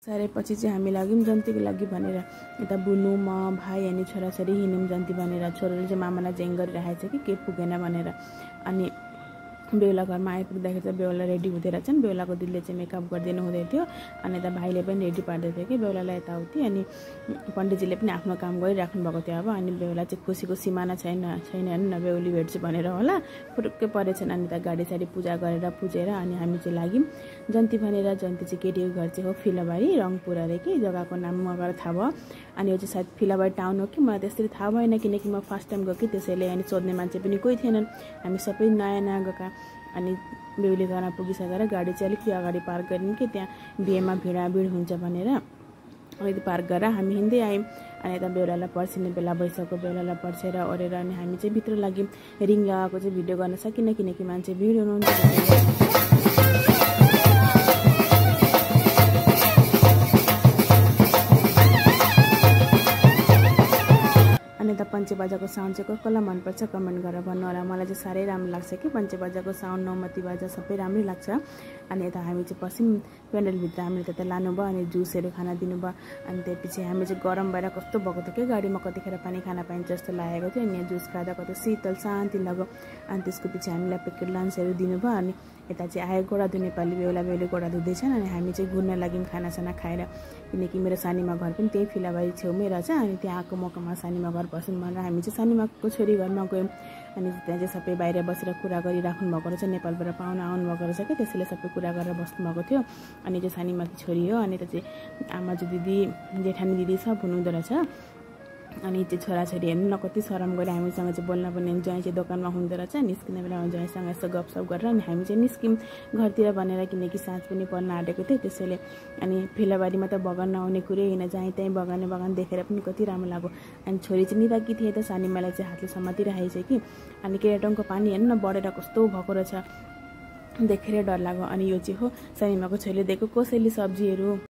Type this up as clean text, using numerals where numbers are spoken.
सारेपछि चाहिँ हामी लाग्यौँ जन्तीको लागि भनेर यता बुनु म भाइ अनि छोराछोरी हिँड्यौँ जन्ती भनेर। छोराले चाहिँ मामालाई जेङ गरिरहेको छ कि के पुगेन भनेर। अनि बेहुला घरमा आइपुग्दाखेरि चाहिँ बेहुला रेडी हुँदै रहेछन्। बेहुलाको दिदीले चाहिँ मेकअप गरिदिनु हुँदै थियो अनि यता भाइले पनि रेडी पार्दै थियो कि बेहुलालाई यताउति। अनि पण्डितजीले पनि आफ्नो काम गरिराख्नु भएको थियो अब। अनि बेहुला चाहिँ खुसीको सिमाना छैन हेर्नु न बेहुली भेट्छु भनेर होला फुरुक्कै परेछन्। अनि त गाडी साडी पूजा गरेर पुजेर अनि हामी चाहिँ लाग्यौँ जन्ती भनेर। जन्ती चाहिँ केटीको घर चाहिँ हो फिलाबारी रङपुर अरे कि जग्गाको नाम मगर थाहा भयो। अनि यो चाहिँ सायद फिलाबारी टाउन हो कि मलाई त्यसरी थाहा भएन किनकि म फर्स्ट टाइम गएको कि त्यसैले। अनि सोध्ने मान्छे पनि कोही थिएनन्, हामी सबै नयाँ नयाँ गएका। अनि बेहुली घरमा पुगिसकेर गाडी चाहिँ अलिकति अगाडि पार्क गरिन् कि त्यहाँ बिहेमा भिडाभिड हुन्छ भनेर अलिकति पार्क गरेर हामी हिँड्दै आयौँ। अनि यता बेहुलालाई पर्सिने बेला भइसक्यो। बेहुलालाई पर्सेर ओरेर अनि हामी चाहिँ भित्र लाग्यौँ। रिङ लगाएको चाहिँ भिडियो गर्न सकिनँ किनकि मान्छे भिड हुनुहुन्छ। यता पञ्चे बाजाको साउन्ड चाहिँ कसलाई मनपर्छ कमेन्ट गरेर भन्नु होला। मलाई चाहिँ साह्रै राम्रो लाग्छ कि पञ्चे बाजाको साउन्ड नौमती बाजा सबै राम्रै लाग्छ। अनि यता हामी चाहिँ पस्यौँ पेन्डलभित्र। हामीले त्यता लानुभयो अनि जुसहरू खाना दिनुभयो। अनि त्यसपछि हामी चाहिँ गरम भएर कस्तो भएको थियो कि गाडीमा कतिखेर पानी खाना पाइन्छ जस्तो लागेको थियो। अनि यहाँ जुस खाँदा कति शीतल शान्ति लाग्यो। अनि त्यसको पछि हामीलाई प्याकेट लन्चहरू दिनुभयो। अनि यता चाहिँ आयो गोडा धुने नेपाली बेहुला बेहुली गोडा धुँदैछन्। अनि हामी चाहिँ घुर्न लाग्यौँ खानासाना खाएर किनकि मेरो सानीमा घर पनि त्यही फिलाबारी छेउमै रहेछ। अनि त्यहाँ आएको मौकामा सानीमा घर बसौँ भनेर हामी चाहिँ सानीमाको छोरी घरमा गयौँ। अनि त्यहाँ चाहिँ सबै बाहिर बसेर कुरा गरिराख्नु भएको रहेछ। नेपालबाट पाहुना आउनुभएको रहेछ कि त्यसैले सबै कुरा गरेर बस्नुभएको थियो। अनि चाहिँ सानीमाकी छोरी हो। अनि त चाहिँ आमाजु दिदी जेठानी दिदी सब हुनुहुँदो रहेछ। अनि चाहिँ छोराछोरी हेर्नु न कति शरम गरेर हामीसँग चाहिँ बोल्न पनि ज्वाइँ चाहिँ दोकानमा हुँदो रहेछ। निस्किने बेलामा ज्वाइँसँग यसो गफसफ गरेर अनि हामी चाहिँ निस्क्यौँ घरतिर भनेर किनकि साँझ पनि पर्न आँटेको थियो त्यसैले। अनि फिलाबारीमा त बगान नआउने कुरै होइन, जहीँ त्यहीँ बगान देखेर पनि कति राम्रो लाग्यो। अनि छोरी चाहिँ निदाकी थिए त सानीमालाई चाहिँ हातले समातिरहेको छ कि। अनि केटाटोङको पानी हेर्नु न बढेर कस्तो भएको रहेछ देखेर डर लाग्यो। अनि यो चाहिँ हो सानीमाको छोरीले दिएको कोसेली सब्जीहरू।